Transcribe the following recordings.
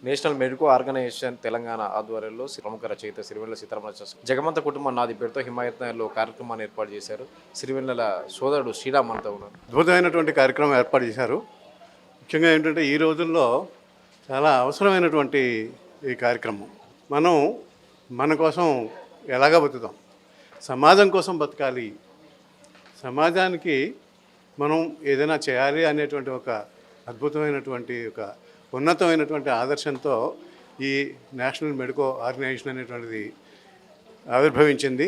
National medico organisation Telangana ఆధ్వర్యంలో ప్రముఖ రచయిత సిరివెన్నెల సీతారామరాజు శాస్త్రి జగమంత కుటుంబం నాది పేరుతో హిమాయత్ నగర్లో కార్యక్రమాన్ని ఏర్పాటు చేశారు. సిరివెన్నెల సోదరుడు శ్రీరామ్ మనతో ఉన్నారు. అద్భుతమైనటువంటి కార్యక్రమం ఏర్పాటు చేశారు. ముఖ్యంగా ఏంటంటే ఈ రోజుల్లో చాలా అవసరమైనటువంటి ఈ కార్యక్రమం. మనం మన కోసం ఎలాగ బతుకుతాం, సమాజం కోసం బతకాలి, సమాజానికి మనం ఏదైనా చేయాలి అనేటువంటి ఒక అద్భుతమైనటువంటి ఒక ఉన్నతమైనటువంటి ఆదర్శంతో ఈ నేషనల్ మెడికో ఆర్గనైజేషన్ అనేటువంటిది ఆవిర్భవించింది.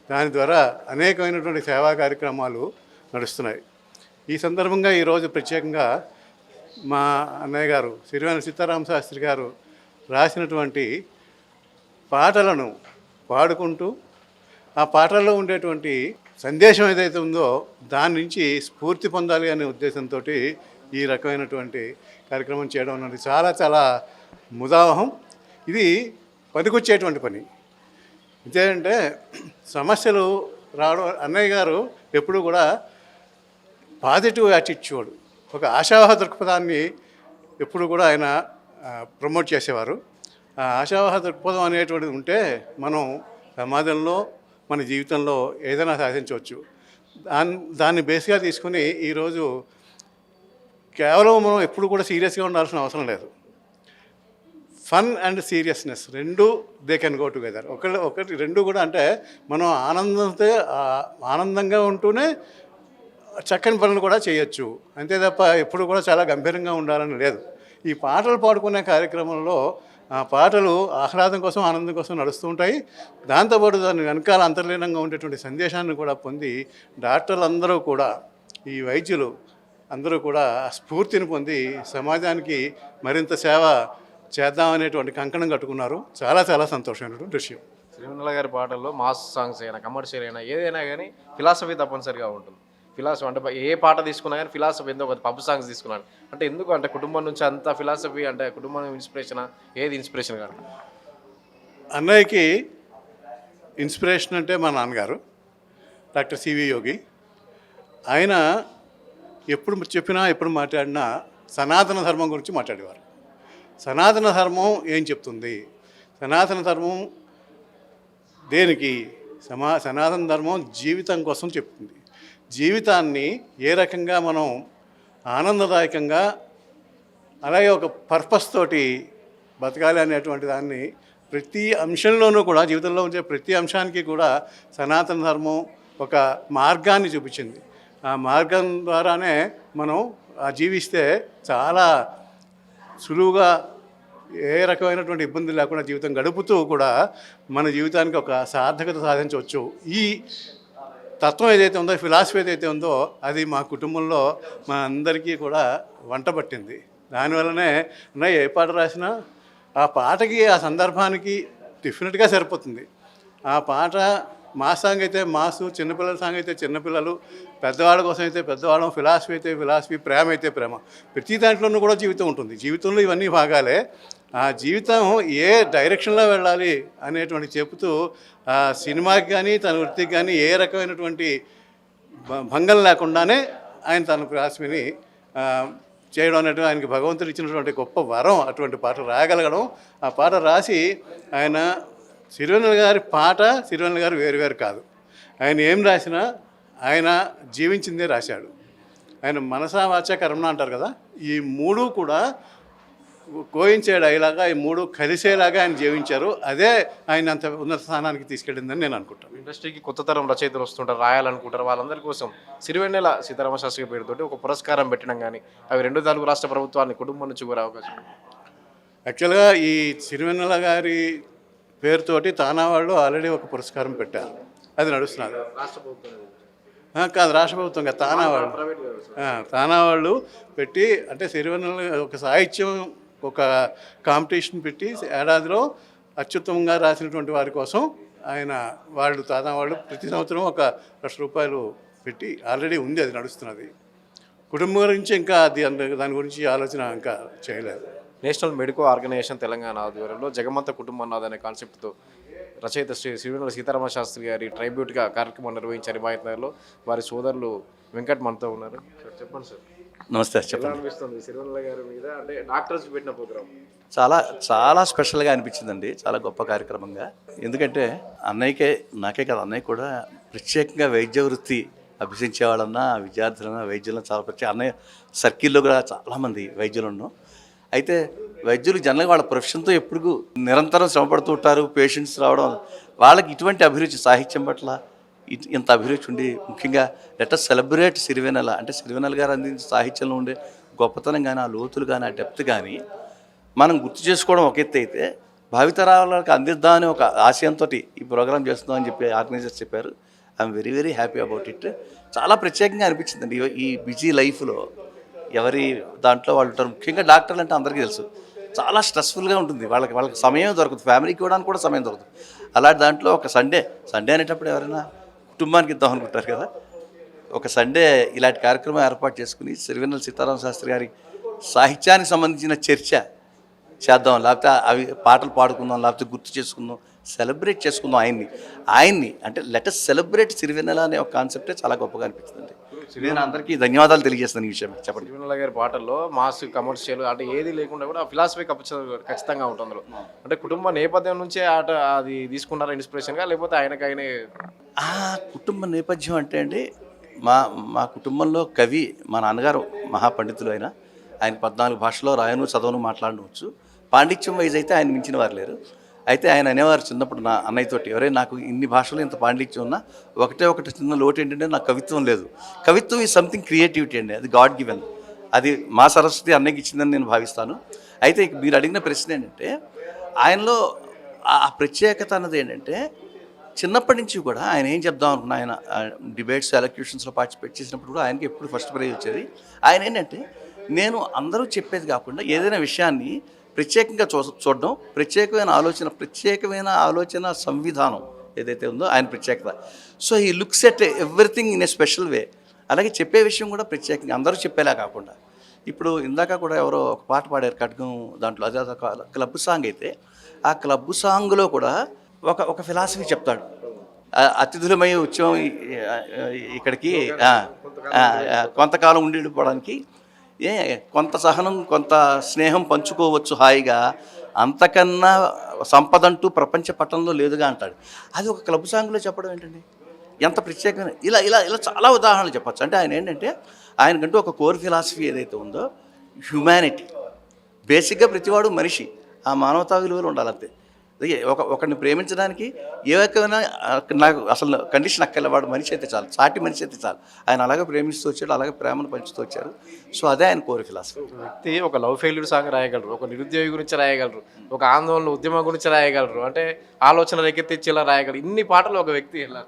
దాని ద్వారా అనేకమైనటువంటి సేవా కార్యక్రమాలు నడుస్తున్నాయి. ఈ సందర్భంగా ఈరోజు ప్రత్యేకంగా మా అన్నయ్య గారు సిరివెన్నెల సీతారామ శాస్త్రి గారు రాసినటువంటి పాటలను పాడుకుంటూ ఆ పాటల్లో ఉండేటువంటి సందేశం ఏదైతే ఉందో దాని నుంచి స్ఫూర్తి పొందాలి అనే ఉద్దేశంతో ఈ రకమైనటువంటి కార్యక్రమం చేయడం అన్నది చాలా చాలా ముదావహం. ఇది పనికొచ్చేటువంటి పని. ఇదేంటే సమస్యలు రావడం, అన్నయ్య గారు ఎప్పుడు కూడా పాజిటివ్ యాటిట్యూడ్, ఒక ఆశావాహ దృక్పథాన్ని ఎప్పుడు కూడా ఆయన ప్రమోట్ చేసేవారు. ఆ ఆశావాహ దృక్పథం అనేటువంటిది ఉంటే మనం సమాజంలో మన జీవితంలో ఏదైనా సాధించవచ్చు. దాన్ని బేస్గా తీసుకుని ఈరోజు కేవలం మనం ఎప్పుడు కూడా సీరియస్గా ఉండాల్సిన అవసరం లేదు. ఫన్ అండ్ సీరియస్నెస్ రెండు దే కెన్ గో టుగెదర్. ఒకటి రెండు కూడా అంటే మనం ఆనందంగా ఉంటూనే చక్కని పనులు కూడా చేయొచ్చు, అంతే తప్ప ఎప్పుడు కూడా చాలా గంభీరంగా ఉండాలని లేదు. ఈ పాటలు పాడుకునే కార్యక్రమంలో ఆ పాటలు ఆహ్లాదం కోసం, ఆనందం కోసం నడుస్తూ ఉంటాయి. దాంతోపాటు దాని వెనకాల అంతర్లీనంగా ఉండేటువంటి సందేశాన్ని కూడా పొంది డాక్టర్లు అందరూ కూడా, ఈ వైద్యులు అందరూ కూడా స్ఫూర్తిని పొంది సమాజానికి మరింత సేవ చేద్దామనేటువంటి కంకణం కట్టుకున్నారు. చాలా చాలా సంతోషమైనటువంటి విషయం. సిరివెన్నెల గారి పాటల్లో మాస్ సాంగ్స్ అయినా, కమర్షియల్ అయినా, ఏదైనా కానీ ఫిలాసఫీ తప్పనిసరిగా ఉంటుంది. ఫిలాసఫీ అంటే ఏ పాట తీసుకున్నా కానీ ఫిలాసఫీ ఎందుకు ఒక పబ్ సాంగ్స్ తీసుకున్నాను అంటే ఎందుకు అంటే కుటుంబం నుంచి అంత ఫిలాసఫీ అంటే కుటుంబం ఇన్స్పిరేషనా, ఏది ఇన్స్పిరేషన్ కాదు? అన్నయ్యకి ఇన్స్పిరేషన్ అంటే మా నాన్నగారు డాక్టర్ సివి యోగి. ఆయన ఎప్పుడు చెప్పినా ఎప్పుడు మాట్లాడినా సనాతన ధర్మం గురించి మాట్లాడేవారు. సనాతన ధర్మం ఏం చెప్తుంది, సనాతన ధర్మం దేనికి, సనాతన ధర్మం జీవితం కోసం చెప్తుంది. జీవితాన్ని ఏ రకంగా మనం ఆనందదాయకంగా అలాగే ఒక పర్పస్ తోటి బతకాలి అనేటువంటి దాన్ని ప్రతి అంశంలోనూ కూడా, జీవితంలో ఉండే ప్రతి అంశానికి కూడా సనాతన ధర్మం ఒక మార్గాన్ని చూపించింది. ఆ మార్గం ద్వారానే మనం జీవిస్తే చాలా సులువుగా ఏ రకమైనటువంటి ఇబ్బంది లేకుండా జీవితం గడుపుతూ కూడా మన జీవితానికి ఒక సార్థకత సాధించవచ్చు. ఈ తత్వం ఏదైతే ఉందో, ఫిలాసఫీ ఏదైతే ఉందో అది మా కుటుంబంలో మా అందరికీ కూడా వంట పట్టింది. దానివల్లనే ఏ పాట రాసినా ఆ పాటకి, ఆ సందర్భానికి డెఫినెట్గా సరిపోతుంది. ఆ పాట మా సాంగ్ అయితే మాసు, చిన్నపిల్లల సాంగ్ అయితే చిన్నపిల్లలు, పెద్దవాళ్ళ కోసం అయితే పెద్దవాళ్ళం, ఫిలాసఫీ అయితే ఫిలాసఫీ, ప్రేమ అయితే ప్రేమ. ప్రతి దాంట్లోనూ కూడా జీవితం ఉంటుంది. జీవితంలో ఇవన్నీ భాగాలే. ఆ జీవితం ఏ డైరెక్షన్లో వెళ్ళాలి అనేటువంటి చెబుతూ ఆ సినిమాకి కానీ తన వృత్తికి కానీ ఏ రకమైనటువంటి భంగం లేకుండానే ఆయన తన ఫిలాసఫీని చేయడం అనేటువంటి ఆయనకి భగవంతుడు ఇచ్చినటువంటి గొప్ప వరం. అటువంటి పాట రాయగలగడం, ఆ పాట రాసి ఆయన సిరివెన్నెల గారి పాట, సిరివెన్నెల గారు వేరు కాదు. ఆయన ఏం రాసినా ఆయన జీవించిందే రాశాడు. ఆయన మనసా వాచ కర్మణ అంటారు కదా, ఈ మూడు కూడా కోయించే డైలాగా, ఈ మూడు కలిసేలాగా ఆయన జీవించారు. అదే ఆయన అంత ఉన్నత స్థానానికి తీసుకెళ్ళిందని నేను అనుకుంటాను. ఇండస్ట్రీకి కొత్త తరం రచయితలు వస్తుంటారు, రాయాలనుకుంటారు. వాళ్ళందరి కోసం సిరివెన్నెల సీతారామ శాస్త్రి పేరుతోటి ఒక పురస్కారం పెట్టడం కానీ, అవి 2 తెలుగు రాష్ట్ర ప్రభుత్వాన్ని కుటుంబం నుంచి కోరే అవకాశం. యాక్చువల్గా ఈ సిరివెన్నెల గారి పేరుతోటి తానా వాళ్ళు ఆల్రెడీ ఒక పురస్కారం పెట్టారు. అది నడుస్తున్నారు. రాష్ట్ర ప్రభుత్వం కాదు, రాష్ట్ర ప్రభుత్వం కాదు, తానా వాళ్ళు పెట్టి, అంటే సిరివెన్నెల ఒక సాహిత్యం ఒక కాంపిటీషన్ పెట్టి ఏడాదిలో అత్యుత్తమంగా రాసినటువంటి వారి కోసం వాళ్ళు తానా వాళ్ళు ప్రతి సంవత్సరం ₹1,00,000 పెట్టి ఆల్రెడీ ఉంది, అది నడుస్తున్నది. కుటుంబం గురించి ఇంకా దాని గురించి ఆలోచన ఇంకా చేయలేదు. నేషనల్ మెడికో ఆర్గనైజేషన్ తెలంగాణ ఆధ్వర్యంలో జగమంత కుటుంబం నాది అనే కాన్సెప్ట్తో రచయిత శ్రీ సిరివెన్నెల సీతారామ శాస్త్రి గారి ట్రైబ్యూట్గా కార్యక్రమం నిర్వహించారు హిమాయత్ నగర్లో. వారి సోదరులు వెంకట్ మనతో ఉన్నారు. సార్ చెప్పండి సార్. నమస్తే ఎలా చెప్పండి. అనిపిస్తుంది సిరివెన్నెల గారి మీద అంటే డాక్టర్స్ పెట్టిన ప్రోగ్రామ్? చాలా చాలా స్పెషల్గా అనిపించిందండి, చాలా గొప్ప కార్యక్రమంగా. ఎందుకంటే అన్నయ్యకే, నాకే కదా, అన్నయ్య కూడా ప్రత్యేకంగా వైద్య వృత్తి అభ్యసించే వాళ్ళన్నా, విద్యార్థులన్నా, వైద్యులన్నా చాలా ప్రత్యేక. అన్నయ్య సర్కిల్లో కూడా చాలామంది వైద్యులు ఉన్నాం. అయితే వైద్యులు జనరల్గా వాళ్ళ ప్రొఫెషన్తో ఎప్పుడు నిరంతరం శ్రమపడుతూ ఉంటారు. పేషెంట్స్ రావడం, వాళ్ళకి ఇటువంటి అభిరుచి సాహిత్యం పట్ల ఇంత అభిరుచి ఉండి, ముఖ్యంగా లెటస్ సెలబ్రేట్ సిరివెన్నెల అంటే సిరివెన్నెల గారు అందించిన సాహిత్యంలో ఉండే గొప్పతనం కానీ, ఆ లోతులు కానీ, ఆ డెప్త్ కానీ మనం గుర్తు చేసుకోవడం ఒక ఎత్తు అయితే, భావితరాలకు అందిద్దామని ఒక ఆశయంతో ఈ ప్రోగ్రాం చేస్తున్నామని చెప్పి ఆర్గనైజర్స్ చెప్పారు. I'm very very happy about it. చాలా ప్రత్యేకంగా అనిపించిందండి. ఈ బిజీ లైఫ్లో ఎవరి దాంట్లో వాళ్ళు ఉంటారు. ముఖ్యంగా డాక్టర్లు అంటే అందరికీ తెలుసు, చాలా స్ట్రెస్ఫుల్గా ఉంటుంది. వాళ్ళకి సమయం దొరకదు, ఫ్యామిలీకి ఇవ్వడానికి కూడా సమయం దొరకదు. అలాంటి దాంట్లో ఒక సండే అనేటప్పుడు ఎవరైనా కుటుంబానికి ఇద్దాం అనుకుంటారు కదా. ఒక సండే ఇలాంటి కార్యక్రమం ఏర్పాటు చేసుకుని సిరివెన్నెల సీతారామ శాస్త్రి గారి సాహిత్యానికి సంబంధించిన చర్చ చేద్దాం, లేకపోతే అవి పాటలు పాడుకుందాం, లేకపోతే గుర్తు చేసుకుందాం, సెలబ్రేట్ చేసుకుందాం ఆయన్ని అంటే లెటస్ సెలబ్రేట్ సిరివెన్నెల అనే ఒక కాన్సెప్టే చాలా గొప్పగా అనిపిస్తుందండి. నేను అందరికీ ధన్యవాదాలు తెలియజేస్తాను ఈ విషయం. చెప్పండి. సిరివెన్నెల గారి పాటల్లో మాస్, కమర్షియల్ అంటే ఏది లేకుండా కూడా ఫిలాసఫీ ఖచ్చితంగా ఉంటుంది అందులో. అంటే కుటుంబ నేపథ్యం నుంచే అది తీసుకున్నారా ఇన్స్పిరేషన్గా, లేకపోతే ఆయనకైనా? ఆ కుటుంబ నేపథ్యం అంటే అండి, మా కుటుంబంలో కవి మా నాన్నగారు మహాపండితులు. ఆయన 14 భాషలో రాయను, చదవను, మాట్లాడవచ్చు. పాండిత్యం వైజ్ అయితే ఆయన మించిన వారు లేరు. అయితే ఆయన అనేవారు చిన్నప్పుడు నా అన్నయ్యతోటి, ఎవరైనా నాకు ఇన్ని భాషలు ఇంత పాండిత్యం ఉన్నా ఒకటి చిన్న లోటు ఏంటంటే నాకు కవిత్వం లేదు. కవిత్వం ఈ సంథింగ్ క్రియేటివిటీ అండి, అది గాడ్ గివెన్. అది మా సరస్వతి అన్నయ్యకి ఇచ్చిందని నేను భావిస్తాను. అయితే మీరు అడిగిన ప్రశ్న ఏంటంటే, ఆయనలో ఆ ప్రత్యేకత అన్నది ఏంటంటే, చిన్నప్పటి నుంచి కూడా ఆయన ఏం చెప్దాం అనుకున్నా, ఆయన డిబేట్స్, ఎలక్యూషన్స్లో పార్టిసిపేట్ చేసినప్పుడు కూడా ఆయనకి ఎప్పుడు ఫస్ట్ ప్రైజ్ వచ్చేది. ఆయన ఏంటంటే, నేను అందరూ చెప్పేది కాకుండా ఏదైనా విషయాన్ని ప్రత్యేకంగా చూడడం, ప్రత్యేకమైన ఆలోచన సంవిధానం ఏదైతే ఉందో ఆయన ప్రత్యేకత. సో ఈ looks at everything in a special వే. అలాగే చెప్పే విషయం కూడా ప్రత్యేకంగా, అందరూ చెప్పేలా కాకుండా. ఇప్పుడు ఇందాక కూడా ఎవరో ఒక పాట పాడారు ఖడ్గం దాంట్లో, అదే ఒక క్లబ్ సాంగ్ అయితే, ఆ క్లబ్ సాంగ్లో కూడా ఒక ఫిలాసఫీ చెప్తాడు. అతిథులమై ఉత్సవం ఇక్కడికి కొంతకాలం ఉండిపోవడానికి కొంత సహనం, కొంత స్నేహం పంచుకోవచ్చు హాయిగా, అంతకన్నా సంపదంటూ ప్రపంచ పటంలో లేదుగా అంటాడు. అది ఒక క్లబ్ సాంగ్లో చెప్పడం ఏంటండి, ఎంత ప్రత్యేకమైన. ఇలా ఇలా ఇలా చాలా ఉదాహరణలు చెప్పచ్చు. అంటే ఆయన ఏంటంటే, ఆయనకంటూ ఒక కోర్ ఫిలాసఫీ ఏదైతే ఉందో, హ్యుమానిటీ. బేసిక్గా ప్రతివాడు మనిషి, ఆ మానవతా విలువలు ఉండాలంతే. ఒకరిని ప్రేమించడానికి ఏ రకమైన నాకు అసలు కండిషన్ అక్కర్లే, వాడు మనిషి అయితే చాలు, సాటి మనిషి అయితే చాలు. ఆయన అలాగే ప్రేమిస్తూ వచ్చాడు, అలాగే ప్రేమను పంచుతూ వచ్చారు. సో అదే ఆయన కోర్ ఫిలాసఫీ. ఒక వ్యక్తి ఒక లవ్ ఫెయిల్యూర్ సాంగ్ రాయగలరు, ఒక నిరుద్యోగి గురించి రాయగలరు, ఒక ఆందోళన ఉద్యమం గురించి రాయగలరు, అంటే ఆలోచన రేకెత్తించేలా రాయగలరు. ఇన్ని పాటలు ఒక వ్యక్తి ఎలా?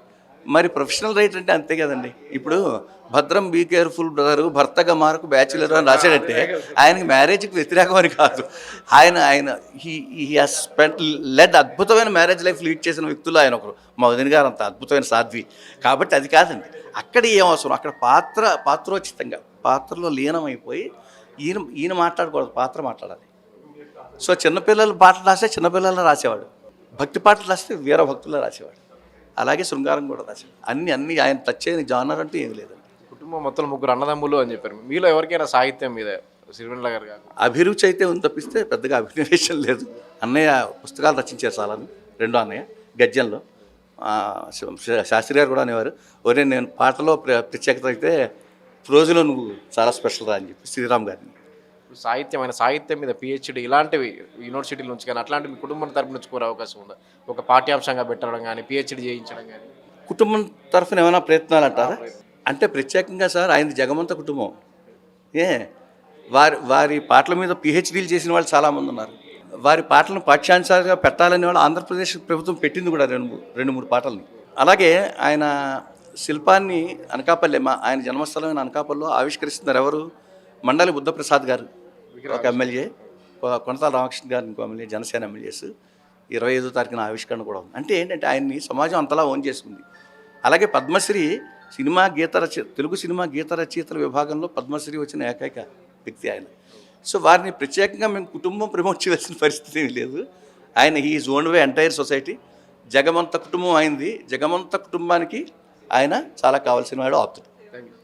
మరి ప్రొఫెషనల్ రైటర్ అంటే అంతే కదండి. ఇప్పుడు భద్రం బీ కేర్ఫుల్ బ్రదరు భర్తగా మారకు బ్యాచులర్ అని రాశాడంటే ఆయనకి మ్యారేజ్కి వ్యతిరేకం అని కాదు. ఆయన హీ హాస్ స్పెంట్ లెడ్ అద్భుతమైన మ్యారేజ్ లైఫ్ లీడ్ చేసిన వ్యక్తులు ఆయన ఒకరు. మా వదిన గారు అంత అద్భుతమైన సాధ్వి. కాబట్టి అది కాదండి, అక్కడ ఏం అవసరం, అక్కడ పాత్రోచితంగా పాత్రలో లీనమైపోయి ఈయన మాట్లాడకూడదు, పాత్ర మాట్లాడాలి. సో చిన్నపిల్లలు పాటలు రాస్తే చిన్నపిల్లలు రాసేవాడు, భక్తి పాటలు రాస్తే వీర భక్తుల్లో రాసేవాడు, అలాగే శృంగారం కూడా రాశాడు. అన్ని ఆయన టచ్ చేయని జానర్ అంటూ ఏమి లేదండి. కుటుంబం మొత్తం 3 అన్నదమ్ములు అని చెప్పారు. మీలో ఎవరికైనా సాహిత్యం మీద సిరివెన్నెల గారు కాదు అభిరుచి అయితే ఉంది తప్పిస్తే పెద్దగా అభినవేశం లేదు. అన్నయ్య పుస్తకాలు రచించారు చాలాను. రెండో అన్నయ్య గద్యంలో, శాస్త్రి గారు కూడా అనేవారు, ఒరే నేను పాటలో ప్రత్యేకత అయితే రోజులో నువ్వు చాలా స్పెషల్ రా అని చెప్పి శ్రీరామ్ గారిని. సాహిత్యం మీద పిహెచ్డి ఇలాంటివి యూనివర్సిటీల నుంచి కానీ అట్లాంటి మీ కుటుంబం తరపు నుంచి కోరే అవకాశం ఉందా? ఒక పాఠ్యాంశంగా పెట్టడం కానీ, పిహెచ్డి చేయించడం కానీ? కుటుంబం తరఫున ఏమైనా ప్రయత్నాలు అంటారా? అంటే ప్రత్యేకంగా సార్ ఆయనది జగమంత కుటుంబం. వారి పాటల మీద పిహెచ్డీలు చేసిన వాళ్ళు చాలామంది ఉన్నారు. వారి పాటలను పాఠ్యాంశాలుగా పెట్టాలని వాళ్ళు ఆంధ్రప్రదేశ్ ప్రభుత్వం పెట్టింది కూడా 2-3 పాటల్ని. అలాగే ఆయన శిల్పాన్ని అనకాపల్లి, ఆయన జన్మస్థలమైన అనకాపల్లిలో ఆవిష్కరిస్తున్నారు ఎవరు? మండలి బుద్ధప్రసాద్ గారు ఒక ఎమ్మెల్యే, కొనతాల రామకృష్ణ గారు ఇంకో ఎమ్మెల్యే, జనసేన ఎమ్మెల్యేస్. 25వ తారీఖున ఆవిష్కరణ కూడా ఉంది. అంటే ఏంటంటే ఆయన్ని సమాజం అంతలా ఓన్ చేసుకుంది. అలాగే పద్మశ్రీ తెలుగు సినిమా గీత రచయితల విభాగంలో పద్మశ్రీ వచ్చిన ఏకైక వ్యక్తి ఆయన. సో వారిని ప్రత్యేకంగా మేము కుటుంబం ప్రమోట్ చేయాల్సిన పరిస్థితి ఏమీ లేదు. ఆయన he is own way entire society. జగమంత కుటుంబం అయింది, జగమంత కుటుంబానికి ఆయన చాలా కావాల్సిన వాడు ఆప్తుడు.